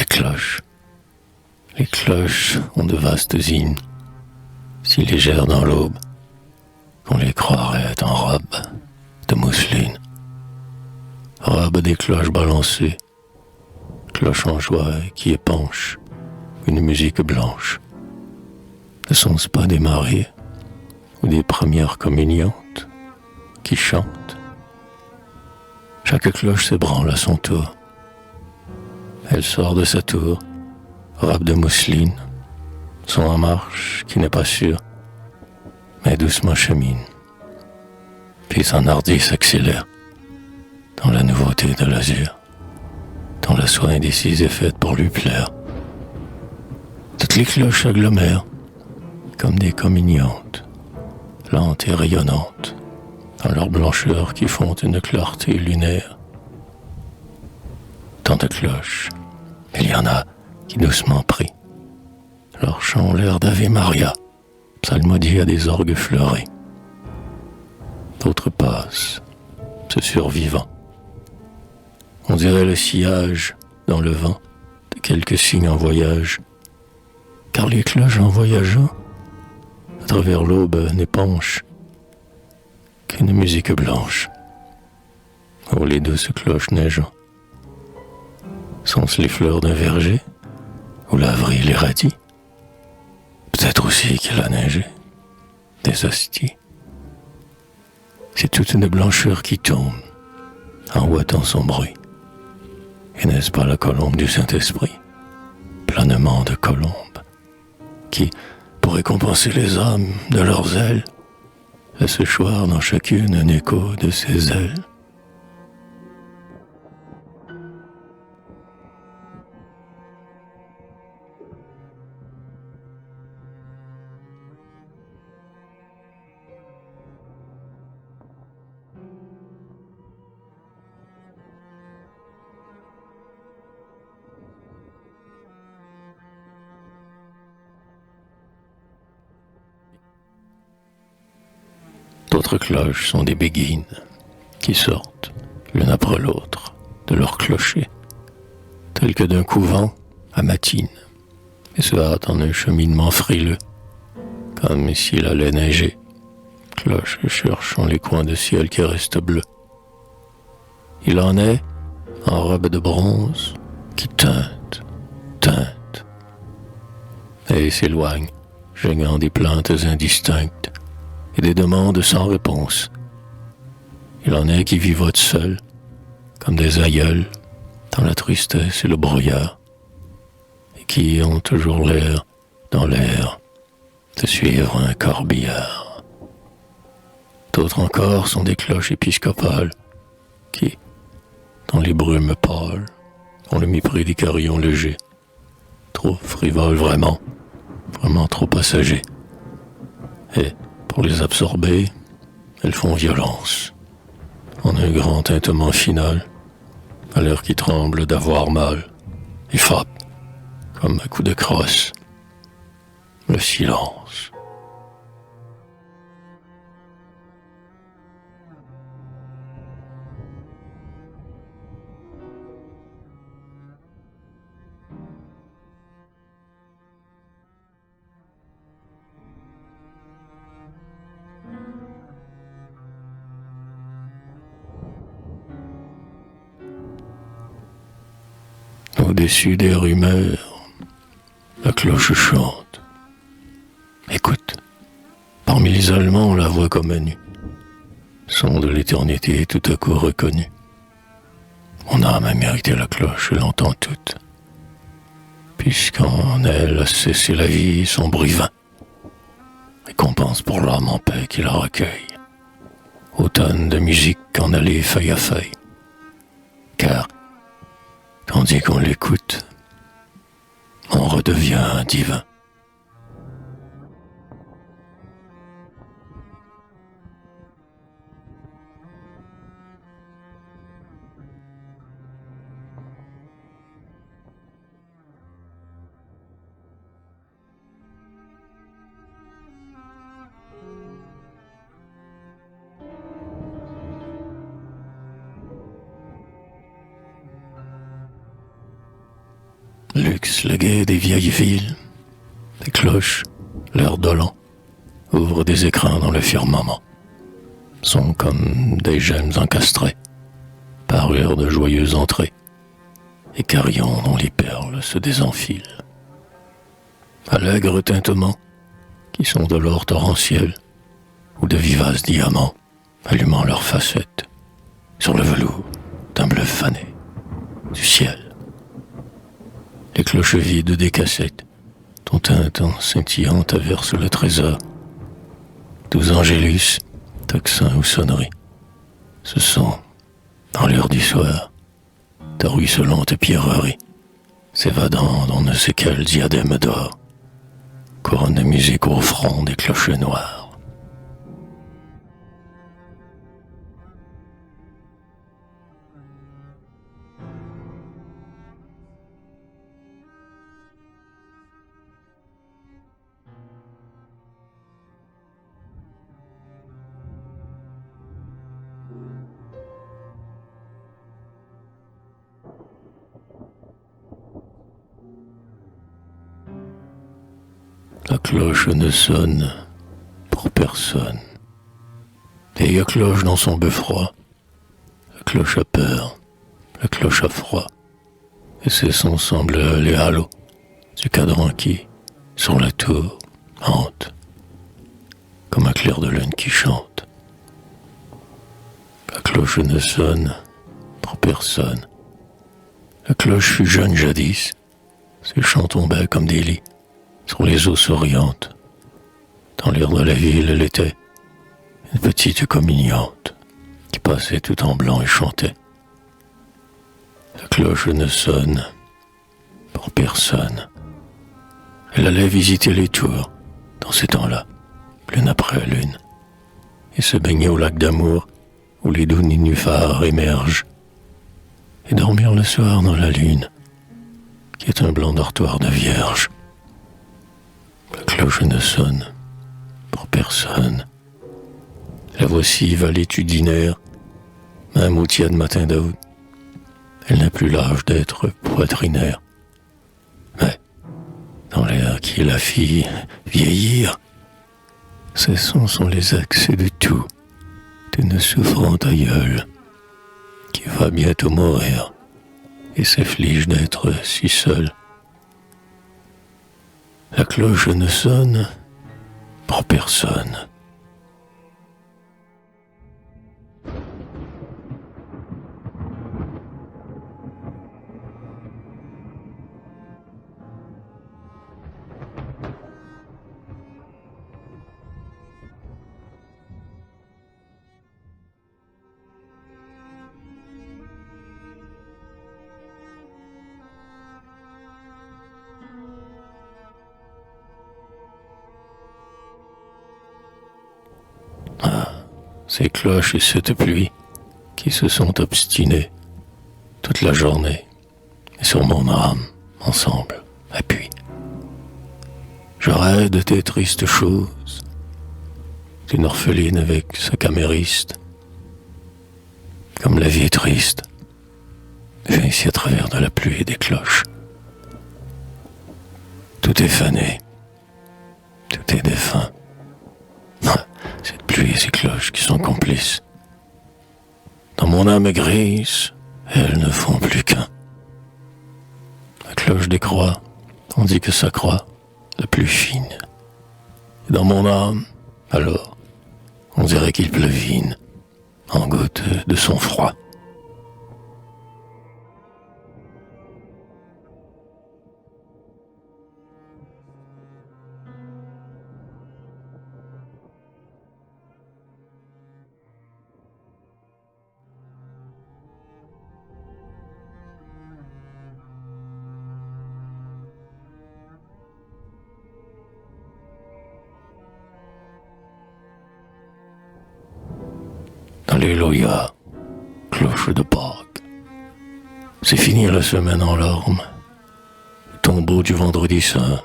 cloches. Les cloches ont de vastes hymnes, si légères dans l'aube, qu'on les croirait en robe de mousseline. Robe des cloches balancées, cloches en joie qui épanchent une musique blanche. Ne sont-ce pas des mariées ou des premières communiantes qui chantent? Chaque cloche s'ébranle à son tour. Elle sort de sa tour, robe de mousseline, son en marche qui n'est pas sûre, mais doucement chemine. Puis son hardi s'accélère dans la nouveauté de l'azur, dont la soie indécise est faite pour lui plaire. Toutes les cloches s'agglomèrent comme des communiantes, lentes et rayonnantes, dans leur blancheur qui font une clarté lunaire. Tant de cloches, il y en a qui doucement prient. Leur chant ont l'air d'Ave Maria, psalmodie à des orgues fleurés. D'autres passent, se survivant. On dirait le sillage dans le vent de quelques signes en voyage, car les cloches en voyageant à travers l'aube n'épanchent qu'une musique blanche. Oh, les douces cloches neigeant, sont-ce les fleurs d'un verger ou l'avril irradie? Peut-être aussi qu'il a neigé des hosties. C'est toute une blancheur qui tombe en ouatant son bruit. Et n'est-ce pas la colombe du Saint-Esprit, planement de colombes, qui, pour récompenser les hommes de leurs ailes, laisse choir dans chacune un écho de ses ailes? D'autres cloches sont des béguines qui sortent, l'une après l'autre, de leur clocher, telles que d'un couvent à matine, et se hâtent en un cheminement frileux, comme s'il allait neiger. Cloches cherchant les coins de ciel qui restent bleus. Il en est, en robe de bronze, qui teinte, et s'éloigne, geignant des plaintes indistinctes et des demandes sans réponse. Il en est qui vivotent seuls, comme des aïeuls, dans la tristesse et le brouillard, et qui ont toujours l'air, dans l'air, de suivre un corbillard. D'autres encore sont des cloches épiscopales, qui, dans les brumes pâles, ont le mépris des carillons légers, trop frivoles vraiment trop passagers. Et, pour les absorber, elles font violence, en un grand tintement final, à l'air qui tremble d'avoir mal, et frappe, comme un coup de crosse, le silence. Au-dessus des rumeurs, la cloche chante. Écoute, parmi l'isolement, la voix comme un nu, son de l'éternité tout à coup reconnue. Mon âme a mérité la cloche, je l'entends toute, puisqu'en elle a cessé la vie, son bruit vain, récompense pour l'âme en paix qui la recueille, automne de musique en allée feuille à feuille, car tandis qu'on l'écoute, on redevient divin. ex-légués des vieilles villes, des cloches, l'air dolent, ouvrent des écrins dans le firmament, sont comme des gemmes encastrées, parures de joyeuses entrées, et carillons dont les perles se désenfilent. Allègres tintements, qui sont de l'or torrentiel, ou de vivaces diamants, allumant leurs facettes, sur le velours d'un bleu fané du ciel. Les cloches vides des cassettes, dont un temps scintillant averse le trésor, 12 angélus, tocsins ou sonneries, ce sont, dans l'heure du soir, ta ruisselante pierrerie, s'évadant dans ne sais quel diadème d'or, couronne de musique au front des clochers noirs. La cloche ne sonne pour personne. Vieille cloche dans son beffroi, la cloche a peur, la cloche a froid, et ses sons semblent les halos du cadran qui, sur la tour, hante, comme un clair de lune qui chante. La cloche ne sonne pour personne. La cloche fut jeune jadis, ses chants tombaient comme des lits sur les eaux souriantes. Dans l'air de la ville, elle était une petite communiante qui passait tout en blanc et chantait. La cloche ne sonne pour personne. Elle allait visiter les tours dans ces temps-là, lune après lune, et se baigner au lac d'amour où les doux nénuphars émergent, et dormir le soir dans la lune, qui est un blanc dortoir de vierge. La cloche ne sonne pour personne. La voici valétudinaire, même au tiède matin d'août. Elle n'a plus l'âge d'être poitrinaire. Mais, dans l'air qui la fit vieillir, ces sons sont les accès du tout d'une souffrante aïeule qui va bientôt mourir et s'afflige d'être si seule. La cloche ne sonne pour personne. Ces cloches et cette pluie qui se sont obstinées toute la journée et sur mon âme ensemble appuient. Je rêve de tes tristes choses, d'une orpheline avec sa camériste. Comme la vie est triste, viens ici à travers de la pluie et des cloches. Tout est fané, tout est défunt. Cette pluie et ces cloches qui sont complices. Dans mon âme grise, elles ne font plus qu'un. La cloche décroît, tandis que sa croix, la plus fine. Et dans mon âme, alors, on dirait qu'il pleuvine, en gouttes de son froid. Alléluia, cloche de Pâques. C'est fini la semaine en larmes. Le tombeau du vendredi saint,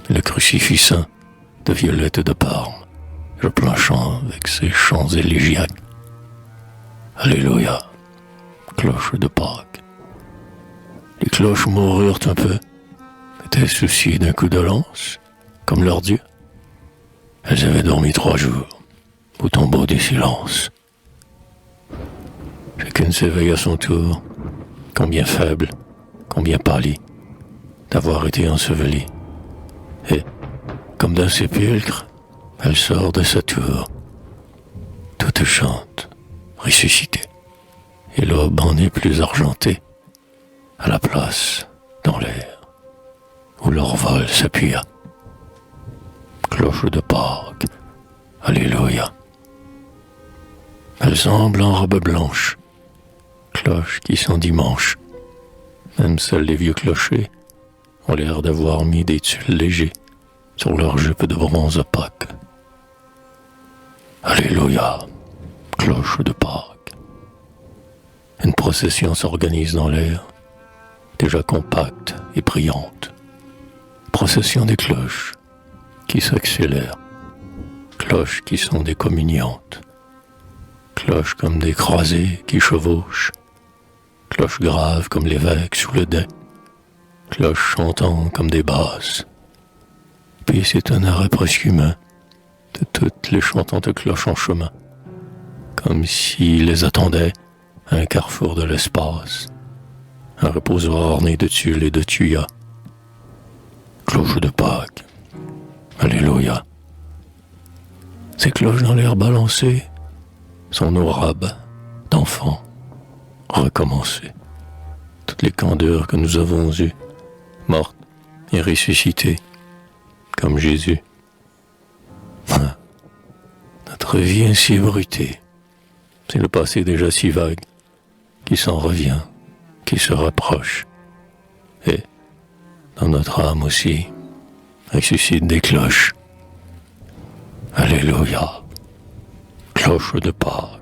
le crucifix saint de Violette de Parme, le planchant avec ses chants élégiaques. Alléluia, cloche de Pâques. Les cloches moururent un peu étaient souciées d'un coup de lance, comme leur Dieu. Elles avaient dormi 3 jours, au tombeau du silence. Chacune s'éveille à son tour, combien faible, combien pâlie, d'avoir été ensevelie. Et, comme d'un sépulcre, elle sort de sa tour. Toute chante, ressuscitée, et l'aube en est plus argentée, à la place, dans l'air, où leur vol s'appuya. Cloche de Pâques, Alléluia. Elle semble en robe blanche, cloches qui sont dimanche. Même seuls les vieux clochers ont l'air d'avoir mis des tulles légers sur leurs jupes de bronze opaque. Alléluia, cloche de Pâques. Une procession s'organise dans l'air, déjà compacte et brillante. Procession des cloches qui s'accélèrent, cloches qui sont des communiantes, cloches comme des croisés qui chevauchent, cloches graves comme l'évêque sous le dais, cloches chantant comme des basses. Puis c'est un arrêt presque humain de toutes les chantantes cloches en chemin, comme s'ils les attendaient à un carrefour de l'espace, un reposoir orné de tulles et de tuyas. Cloche de Pâques, Alléluia. Ces cloches dans l'air balancées sont nos robes d'enfants recommencées. Toutes les candeurs que nous avons eues, mortes et ressuscitées, comme Jésus. Notre vie ainsi bruitée, c'est le passé déjà si vague, qui s'en revient, qui se rapproche, et, dans notre âme aussi, ressuscite des cloches. Alléluia, cloche de Pâques.